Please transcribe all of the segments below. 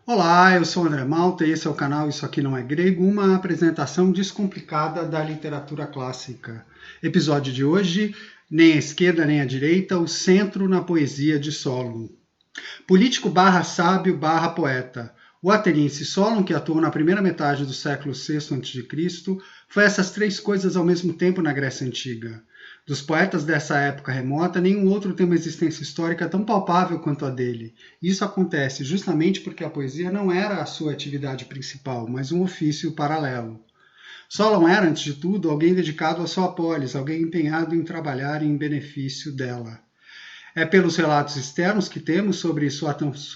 Olá, eu sou o André Malta e esse é o canal Isso Aqui Não É Grego, uma apresentação descomplicada da literatura clássica. Episódio de hoje, nem a esquerda nem a direita, o centro na poesia de Solon. Político barra sábio barra poeta. O ateniense Solon, que atuou na primeira metade do século VI a.C., foi essas três coisas ao mesmo tempo na Grécia Antiga. Dos poetas dessa época remota, nenhum outro tem uma existência histórica tão palpável quanto a dele. Isso acontece justamente porque a poesia não era a sua atividade principal, mas um ofício paralelo. Solon era, antes de tudo, alguém dedicado à sua polis, alguém empenhado em trabalhar em benefício dela. É pelos relatos externos que temos sobre sua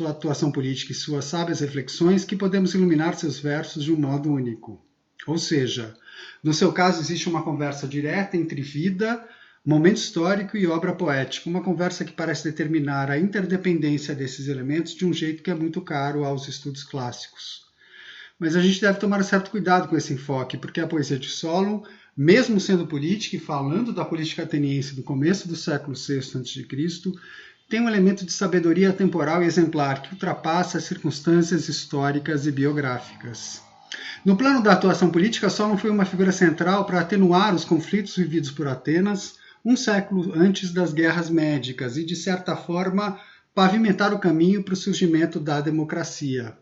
atuação política e suas sábias reflexões que podemos iluminar seus versos de um modo único. Ou seja, no seu caso existe uma conversa direta entre vida, momento histórico e obra poética, uma conversa que parece determinar a interdependência desses elementos de um jeito que é muito caro aos estudos clássicos. Mas a gente deve tomar certo cuidado com esse enfoque, porque a poesia de Solon, mesmo sendo política e falando da política ateniense do começo do século VI a.C., tem um elemento de sabedoria temporal e exemplar que ultrapassa as circunstâncias históricas e biográficas. No plano da atuação política, Solon foi uma figura central para atenuar os conflitos vividos por Atenas um século antes das guerras médicas e, de certa forma, pavimentar o caminho para o surgimento da democracia.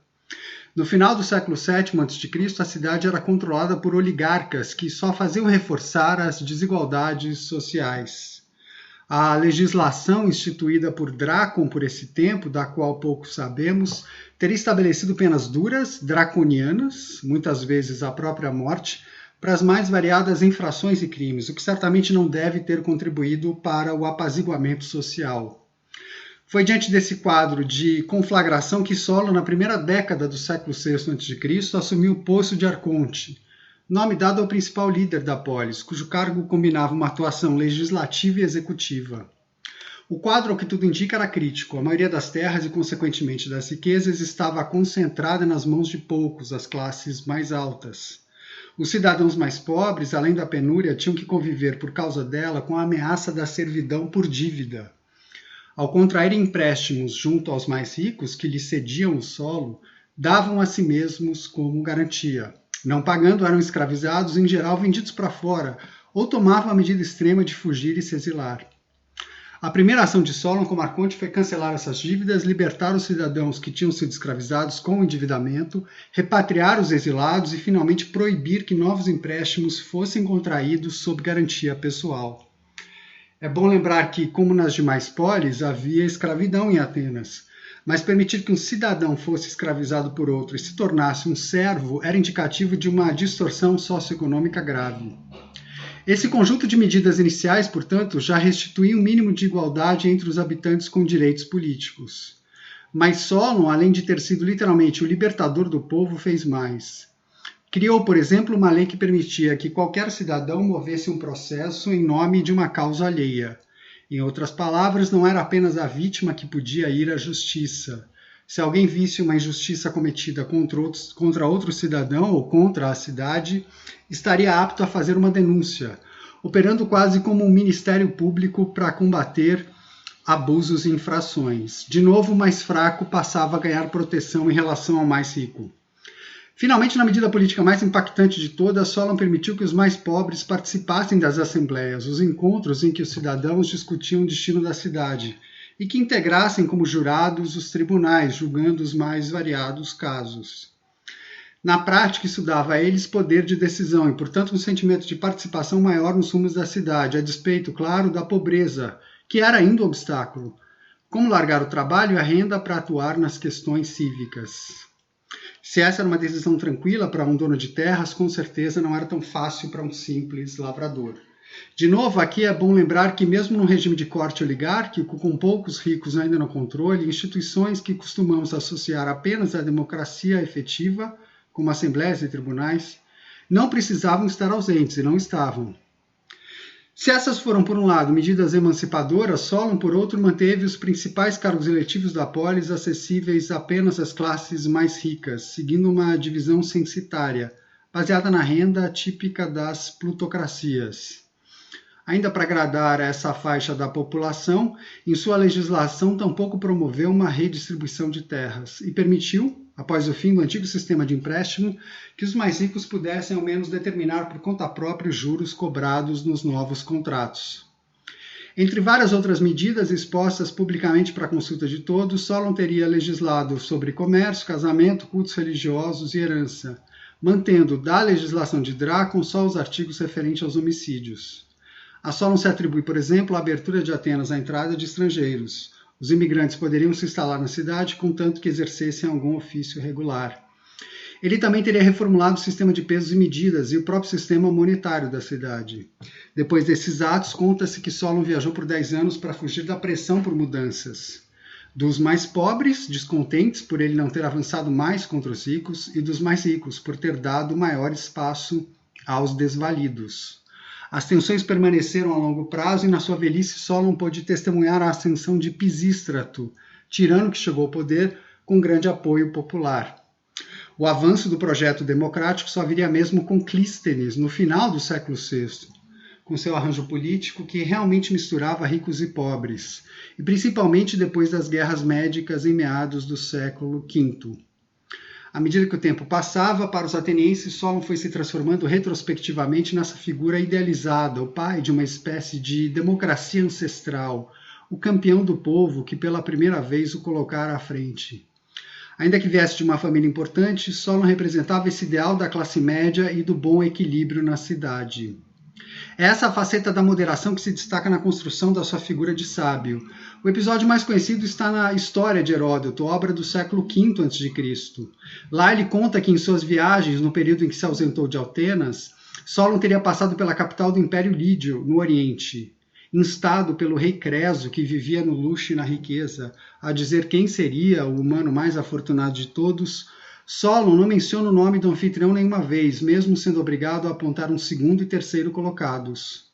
No final do século VII a.C., a cidade era controlada por oligarcas que só faziam reforçar as desigualdades sociais. A legislação instituída por Drácon por esse tempo, da qual pouco sabemos, teria estabelecido penas duras, draconianas, muitas vezes a própria morte, para as mais variadas infrações e crimes, o que certamente não deve ter contribuído para o apaziguamento social. Foi diante desse quadro de conflagração que Solon, na primeira década do século VI a.C., assumiu o posto de arconte, nome dado ao principal líder da polis, cujo cargo combinava uma atuação legislativa e executiva. O quadro, ao que tudo indica, era crítico. A maioria das terras e, consequentemente, das riquezas estava concentrada nas mãos de poucos, as classes mais altas. Os cidadãos mais pobres, além da penúria, tinham que conviver por causa dela com a ameaça da servidão por dívida. Ao contrair empréstimos junto aos mais ricos, que lhes cediam o solo, davam a si mesmos como garantia. Não pagando, eram escravizados, em geral vendidos para fora, ou tomavam a medida extrema de fugir e se exilar. A primeira ação de Solon como arconte foi cancelar essas dívidas, libertar os cidadãos que tinham sido escravizados com o endividamento, repatriar os exilados e, finalmente, proibir que novos empréstimos fossem contraídos sob garantia pessoal. É bom lembrar que, como nas demais polis, havia escravidão em Atenas, mas permitir que um cidadão fosse escravizado por outro e se tornasse um servo era indicativo de uma distorção socioeconômica grave. Esse conjunto de medidas iniciais, portanto, já restituía um mínimo de igualdade entre os habitantes com direitos políticos. Mas Solon, além de ter sido literalmente o libertador do povo, fez mais. Criou, por exemplo, uma lei que permitia que qualquer cidadão movesse um processo em nome de uma causa alheia. Em outras palavras, não era apenas a vítima que podia ir à justiça. Se alguém visse uma injustiça cometida contra outro cidadão ou contra a cidade, estaria apto a fazer uma denúncia, operando quase como um ministério público para combater abusos e infrações. De novo, o mais fraco passava a ganhar proteção em relação ao mais rico. Finalmente, na medida política mais impactante de todas, Solon permitiu que os mais pobres participassem das assembleias, os encontros em que os cidadãos discutiam o destino da cidade, e que integrassem como jurados os tribunais, julgando os mais variados casos. Na prática, isso dava a eles poder de decisão e, portanto, um sentimento de participação maior nos rumos da cidade, a despeito, claro, da pobreza, que era ainda um obstáculo. Como largar o trabalho e a renda para atuar nas questões cívicas? Se essa era uma decisão tranquila para um dono de terras, com certeza não era tão fácil para um simples lavrador. De novo, aqui é bom lembrar que mesmo num regime de corte oligárquico, com poucos ricos ainda no controle, instituições que costumamos associar apenas à democracia efetiva, como assembleias e tribunais, não precisavam estar ausentes e não estavam. Se essas foram, por um lado, medidas emancipadoras, Solon, por outro, manteve os principais cargos eletivos da polis acessíveis apenas às classes mais ricas, seguindo uma divisão censitária, baseada na renda típica das plutocracias. Ainda para agradar a essa faixa da população, em sua legislação tampouco promoveu uma redistribuição de terras e permitiu, após o fim do antigo sistema de empréstimo, que os mais ricos pudessem ao menos determinar por conta própria os juros cobrados nos novos contratos. Entre várias outras medidas expostas publicamente para a consulta de todos, Solon teria legislado sobre comércio, casamento, cultos religiosos e herança, mantendo da legislação de Drácon só os artigos referentes aos homicídios. A Solon se atribui, por exemplo, a abertura de Atenas à entrada de estrangeiros. Os imigrantes poderiam se instalar na cidade, contanto que exercessem algum ofício regular. Ele também teria reformulado o sistema de pesos e medidas e o próprio sistema monetário da cidade. Depois desses atos, conta-se que Solon viajou por 10 anos para fugir da pressão por mudanças. Dos mais pobres, descontentes por ele não ter avançado mais contra os ricos, e dos mais ricos, por ter dado maior espaço aos desvalidos. As tensões permaneceram a longo prazo e na sua velhice Solon pôde testemunhar a ascensão de Pisístrato, tirano que chegou ao poder com grande apoio popular. O avanço do projeto democrático só viria mesmo com Clístenes, no final do século VI, com seu arranjo político que realmente misturava ricos e pobres, e principalmente depois das guerras médicas em meados do século V. À medida que o tempo passava, para os atenienses, Solon foi se transformando retrospectivamente nessa figura idealizada, o pai de uma espécie de democracia ancestral, o campeão do povo que pela primeira vez o colocara à frente. Ainda que viesse de uma família importante, Solon representava esse ideal da classe média e do bom equilíbrio na cidade. É essa faceta da moderação que se destaca na construção da sua figura de sábio. O episódio mais conhecido está na História de Heródoto, obra do século V a.C. Lá ele conta que em suas viagens, no período em que se ausentou de Atenas, Solon teria passado pela capital do Império Lídio, no Oriente, instado pelo rei Creso, que vivia no luxo e na riqueza, a dizer quem seria o humano mais afortunado de todos. Solon não menciona o nome do anfitrião nenhuma vez, mesmo sendo obrigado a apontar um segundo e terceiro colocados.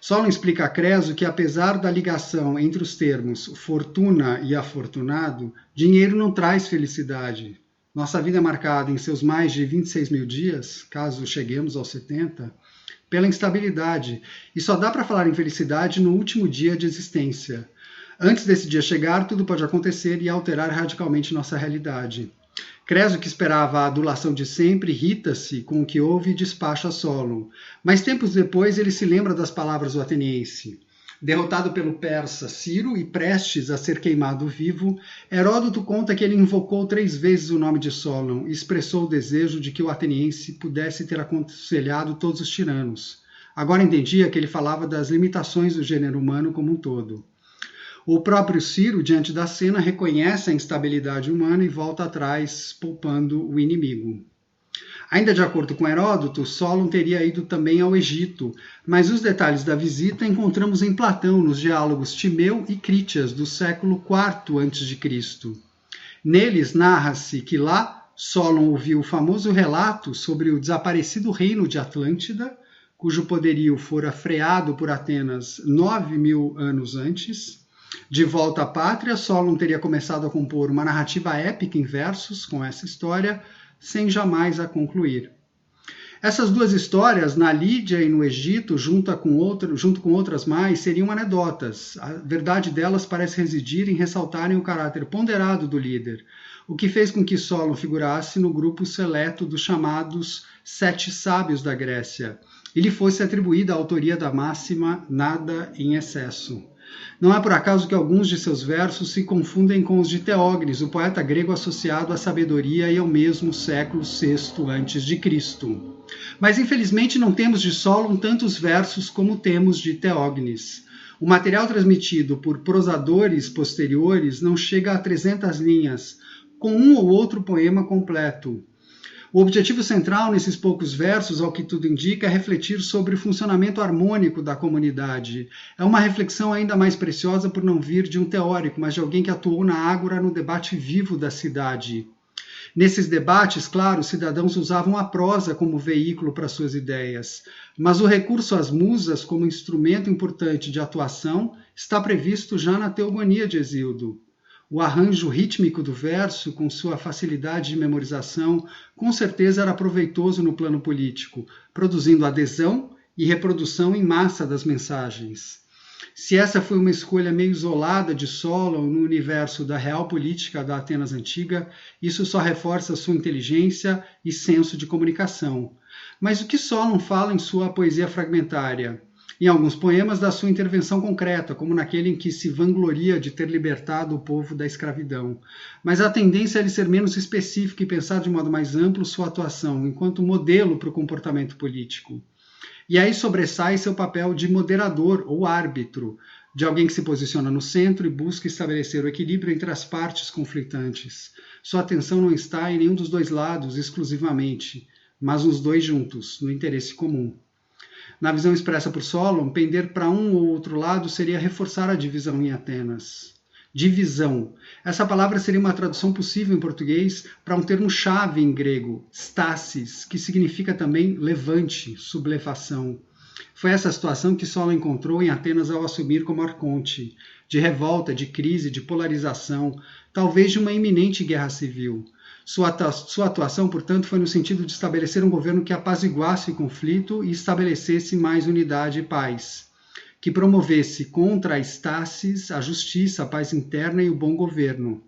Solon explica a Creso que, apesar da ligação entre os termos fortuna e afortunado, dinheiro não traz felicidade. Nossa vida é marcada em seus mais de 26 mil dias, caso cheguemos aos 70, pela instabilidade, e só dá para falar em felicidade no último dia de existência. Antes desse dia chegar, tudo pode acontecer e alterar radicalmente nossa realidade. Creso, que esperava a adulação de sempre, irrita-se com o que ouve e despacha Solon. Mas tempos depois ele se lembra das palavras do ateniense. Derrotado pelo persa Ciro e prestes a ser queimado vivo, Heródoto conta que ele invocou 3 vezes o nome de Solon e expressou o desejo de que o ateniense pudesse ter aconselhado todos os tiranos. Agora entendia que ele falava das limitações do gênero humano como um todo. O próprio Ciro, diante da cena, reconhece a instabilidade humana e volta atrás, poupando o inimigo. Ainda de acordo com Heródoto, Solon teria ido também ao Egito, mas os detalhes da visita encontramos em Platão nos diálogos Timeu e Crítias, do século IV a.C. Neles narra-se que lá Solon ouviu o famoso relato sobre o desaparecido reino de Atlântida, cujo poderio fora freado por Atenas 9.000 anos antes. De volta à pátria, Solon teria começado a compor uma narrativa épica em versos com essa história, sem jamais a concluir. Essas duas histórias, na Lídia e no Egito, junto com outras mais, seriam anedotas. A verdade delas parece residir em ressaltarem o caráter ponderado do líder, o que fez com que Solon figurasse no grupo seleto dos chamados 7 sábios da Grécia, e lhe fosse atribuída a autoria da máxima "nada em excesso". Não é por acaso que alguns de seus versos se confundem com os de Teógenes, o poeta grego associado à sabedoria e ao mesmo século VI a.C. Mas infelizmente não temos de Solon tantos versos como temos de Teógenes. O material transmitido por prosadores posteriores não chega a 300 linhas, com um ou outro poema completo. O objetivo central nesses poucos versos, ao que tudo indica, é refletir sobre o funcionamento harmônico da comunidade. É uma reflexão ainda mais preciosa por não vir de um teórico, mas de alguém que atuou na ágora no debate vivo da cidade. Nesses debates, claro, os cidadãos usavam a prosa como veículo para suas ideias, mas o recurso às musas como instrumento importante de atuação está previsto já na Teogonia de Hesíodo. O arranjo rítmico do verso, com sua facilidade de memorização, com certeza era proveitoso no plano político, produzindo adesão e reprodução em massa das mensagens. Se essa foi uma escolha meio isolada de Solon no universo da real política da Atenas antiga, isso só reforça sua inteligência e senso de comunicação. Mas o que Solon fala em sua poesia fragmentária? Em alguns poemas da sua intervenção concreta, como naquele em que se vangloria de ter libertado o povo da escravidão. Mas a tendência é ele ser menos específico e pensar de modo mais amplo sua atuação, enquanto modelo para o comportamento político. E aí sobressai seu papel de moderador ou árbitro, de alguém que se posiciona no centro e busca estabelecer o equilíbrio entre as partes conflitantes. Sua atenção não está em nenhum dos dois lados exclusivamente, mas nos dois juntos, no interesse comum. Na visão expressa por Solon, pender para um ou outro lado seria reforçar a divisão em Atenas. Divisão. Essa palavra seria uma tradução possível em português para um termo-chave em grego, stasis, que significa também levante, sublevação. Foi essa situação que Solon encontrou em Atenas ao assumir como arconte, de revolta, de crise, de polarização, talvez de uma iminente guerra civil. Sua atuação, portanto, foi no sentido de estabelecer um governo que apaziguasse o conflito e estabelecesse mais unidade e paz, que promovesse contra a stasis a justiça, a paz interna e o bom governo.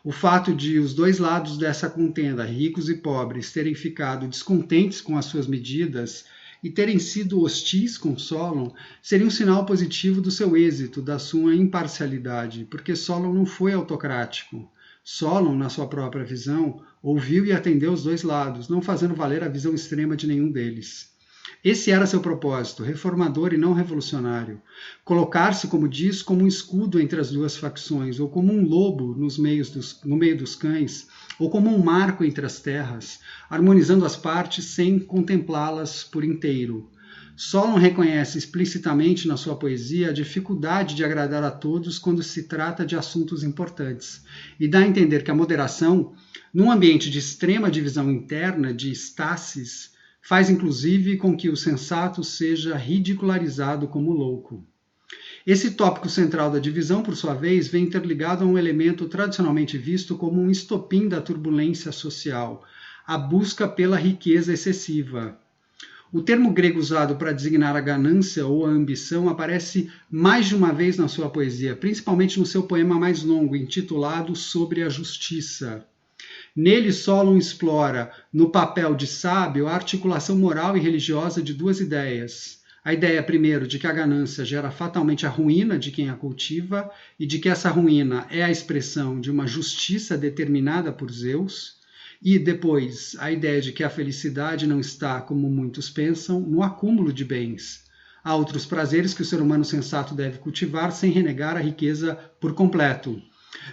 O fato de os dois lados dessa contenda, ricos e pobres, terem ficado descontentes com as suas medidas e terem sido hostis com Solon, seria um sinal positivo do seu êxito, da sua imparcialidade, porque Solon não foi autocrático. Solon, na sua própria visão, ouviu e atendeu os dois lados, não fazendo valer a visão extrema de nenhum deles. Esse era seu propósito, reformador e não revolucionário. Colocar-se, como diz, como um escudo entre as duas facções, ou como um lobo no meio dos cães, ou como um marco entre as terras, harmonizando as partes sem contemplá-las por inteiro. Solon reconhece explicitamente na sua poesia a dificuldade de agradar a todos quando se trata de assuntos importantes, e dá a entender que a moderação, num ambiente de extrema divisão interna, de stasis, faz inclusive com que o sensato seja ridicularizado como louco. Esse tópico central da divisão, por sua vez, vem interligado a um elemento tradicionalmente visto como um estopim da turbulência social, a busca pela riqueza excessiva. O termo grego usado para designar a ganância ou a ambição aparece mais de uma vez na sua poesia, principalmente no seu poema mais longo, intitulado Sobre a Justiça. Nele, Solon explora, no papel de sábio, a articulação moral e religiosa de duas ideias. A ideia, primeiro, de que a ganância gera fatalmente a ruína de quem a cultiva e de que essa ruína é a expressão de uma justiça determinada por Zeus. E, depois, a ideia de que a felicidade não está, como muitos pensam, no acúmulo de bens. Há outros prazeres que o ser humano sensato deve cultivar sem renegar a riqueza por completo.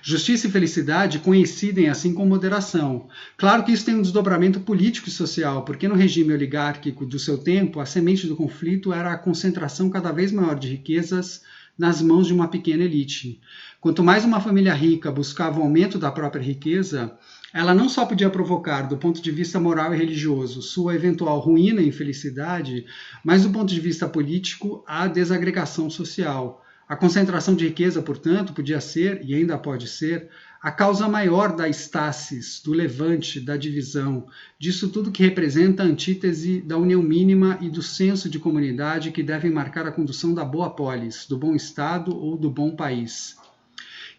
Justiça e felicidade coincidem assim com moderação. Claro que isso tem um desdobramento político e social, porque no regime oligárquico do seu tempo, a semente do conflito era a concentração cada vez maior de riquezas nas mãos de uma pequena elite. Quanto mais uma família rica buscava o aumento da própria riqueza, ela não só podia provocar, do ponto de vista moral e religioso, sua eventual ruína e infelicidade, mas do ponto de vista político, a desagregação social. A concentração de riqueza, portanto, podia ser, e ainda pode ser, a causa maior da stasis, do levante, da divisão, disso tudo que representa a antítese da união mínima e do senso de comunidade que devem marcar a condução da boa polis, do bom Estado ou do bom país.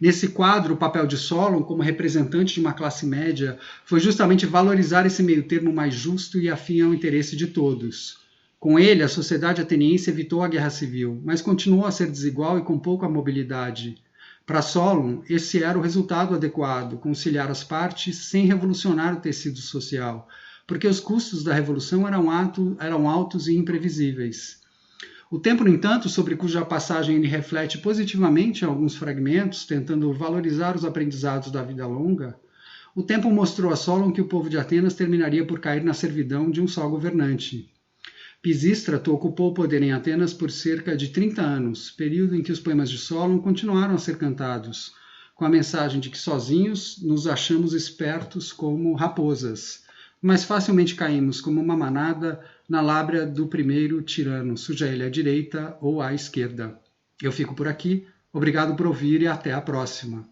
Nesse quadro, o papel de Solon, como representante de uma classe média, foi justamente valorizar esse meio termo mais justo e afim ao interesse de todos. Com ele, a sociedade ateniense evitou a guerra civil, mas continuou a ser desigual e com pouca mobilidade. Para Solon, esse era o resultado adequado, conciliar as partes sem revolucionar o tecido social, porque os custos da revolução eram altos e imprevisíveis. O tempo, no entanto, sobre cuja passagem ele reflete positivamente em alguns fragmentos, tentando valorizar os aprendizados da vida longa, o tempo mostrou a Solon que o povo de Atenas terminaria por cair na servidão de um só governante. Pisístrato ocupou o poder em Atenas por cerca de 30 anos, período em que os poemas de Solon continuaram a ser cantados, com a mensagem de que sozinhos nos achamos espertos como raposas, mas facilmente caímos como uma manada na lábia do primeiro tirano, seja ele à direita ou à esquerda. Eu fico por aqui, obrigado por ouvir e até a próxima.